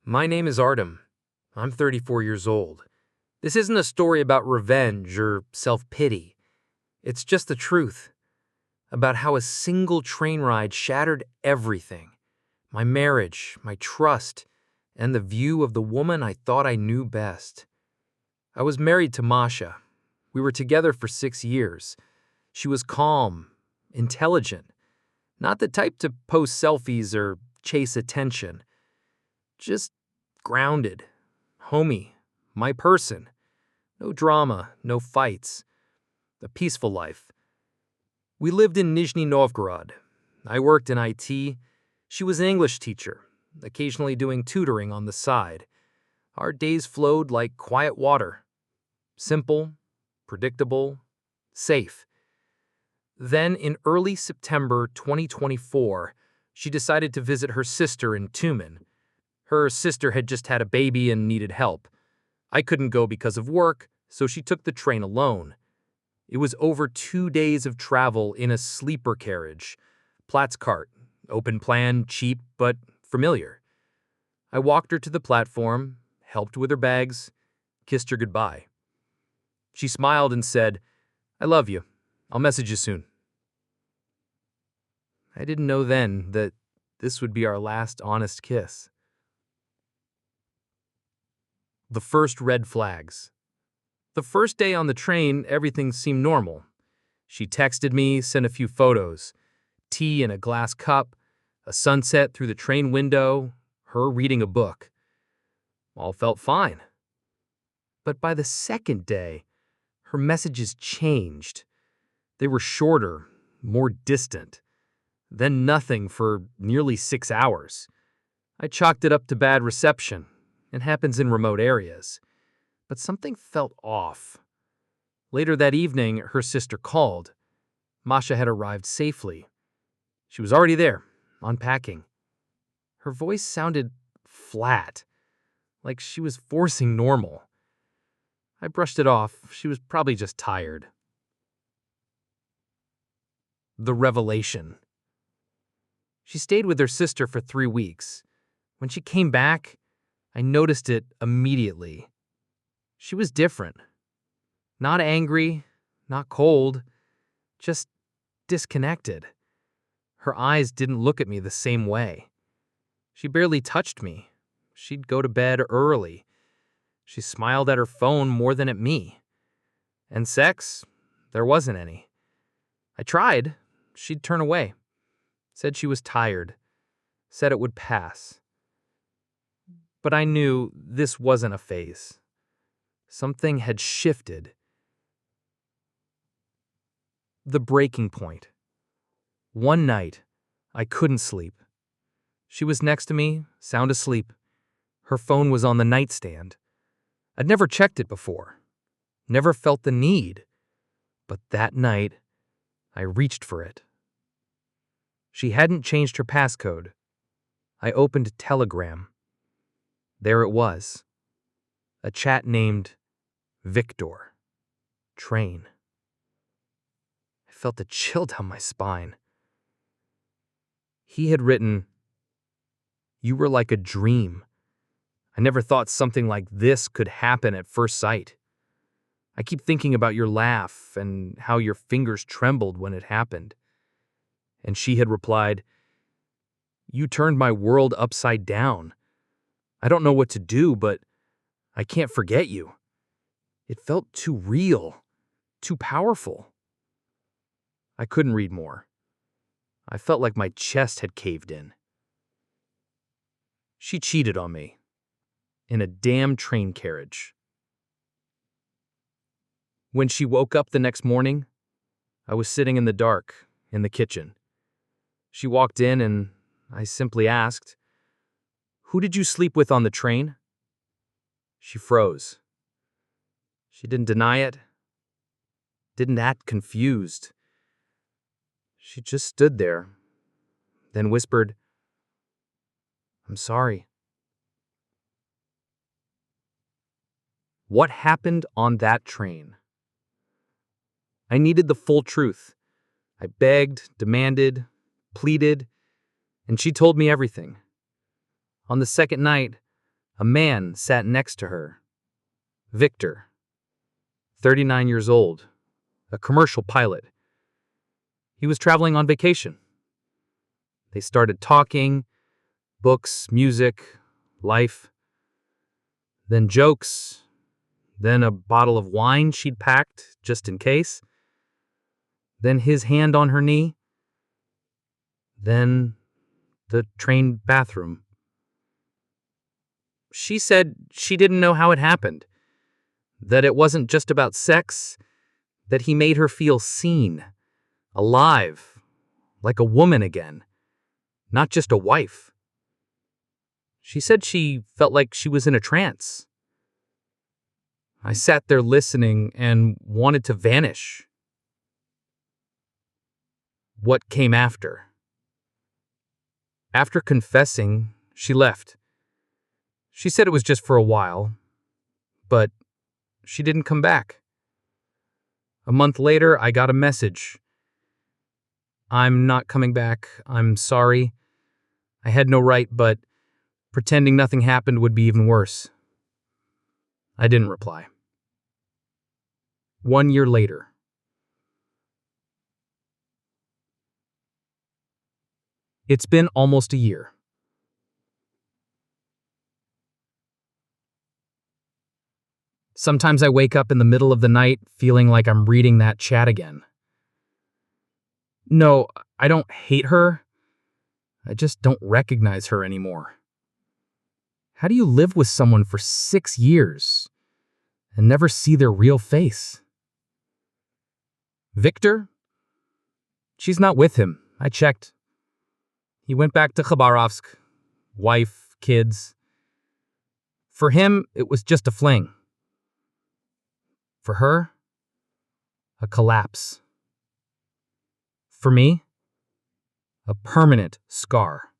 My name is Artem. I'm 34 years old. This isn't a story about revenge or self-pity. It's just the truth about how a single train ride shattered everything. My marriage, my trust, and the view of the woman I thought I knew best. I was married to Masha. We were together for 6 years. She was calm, intelligent, not the type to post selfies or chase attention. Just grounded, homey, my person. No drama, no fights. A peaceful life. We lived in Nizhny Novgorod. I worked in IT. She was an English teacher, occasionally doing tutoring on the side. Our days flowed like quiet water. Simple, predictable, safe. Then, in early September 2024, she decided to visit her sister in Tumen. Her sister had just had a baby and needed help. I couldn't go because of work, so she took the train alone. It was over 2 days of travel in a sleeper carriage. Platz cart, open plan, cheap, but familiar. I walked her to the platform, helped with her bags, kissed her goodbye. She smiled and said, "I love you. I'll message you soon." I didn't know then that this would be our last honest kiss. The first red flags. The first day on the train, everything seemed normal. She texted me, sent a few photos. Tea in a glass cup, a sunset through the train window, her reading a book. All felt fine. But by the second day, her messages changed. They were shorter, more distant. Then nothing for nearly 6 hours. I chalked it up to bad reception. It happens in remote areas. But something felt off. Later that evening, her sister called. Masha had arrived safely. She was already there, unpacking. Her voice sounded flat, like she was forcing normal. I brushed it off. She was probably just tired. The revelation. She stayed with her sister for 3 weeks. When she came back, I noticed it immediately. She was different. Not angry, not cold, just disconnected. Her eyes didn't look at me the same way. She barely touched me. She'd go to bed early. She smiled at her phone more than at me. And sex? There wasn't any. I tried. She'd turn away. Said she was tired. Said it would pass. But I knew this wasn't a phase. Something had shifted. The breaking point. One night, I couldn't sleep. She was next to me, sound asleep. Her phone was on the nightstand. I'd never checked it before. Never felt the need. But that night, I reached for it. She hadn't changed her passcode. I opened Telegram. There it was. A chat named Victor. Train. I felt a chill down my spine. He had written, "You were like a dream. I never thought something like this could happen at first sight. I keep thinking about your laugh and how your fingers trembled when it happened." And she had replied, "You turned my world upside down. I don't know what to do, but I can't forget you. It felt too real, too powerful." I couldn't read more. I felt like my chest had caved in. She cheated on me. In a damn train carriage. When she woke up the next morning, I was sitting in the dark, in the kitchen. She walked in and I simply asked, "Who did you sleep with on the train?" She froze. She didn't deny it, didn't act confused. She just stood there, then whispered, "I'm sorry." What happened on that train? I needed the full truth. I begged, demanded, pleaded, and she told me everything. On the second night, A man sat next to her. Victor, 39 years old, a commercial pilot. He was traveling on vacation. They started talking, books, music, life. Then jokes, then a bottle of wine she'd packed just in case. Then his hand on her knee. Then the train bathroom. She said she didn't know how it happened, that it wasn't just about sex, that he made her feel seen, alive, like a woman again, not just a wife. She said she felt like she was in a trance. I sat there listening and wanted to vanish. What came after? After confessing, she left. She said it was just for a while, but she didn't come back. A month later, I got a message. I'm not coming back. I'm sorry. I had no right, but pretending nothing happened would be even worse. I didn't reply. 1 year later. It's been almost a year. Sometimes I wake up in the middle of the night feeling like I'm reading that chat again. No, I don't hate her. I just don't recognize her anymore. How do you live with someone for 6 years and never see their real face? Victor? She's not with him. I checked. He went back to Khabarovsk. Wife, kids. For him, it was just a fling. For her, a collapse. For me, a permanent scar.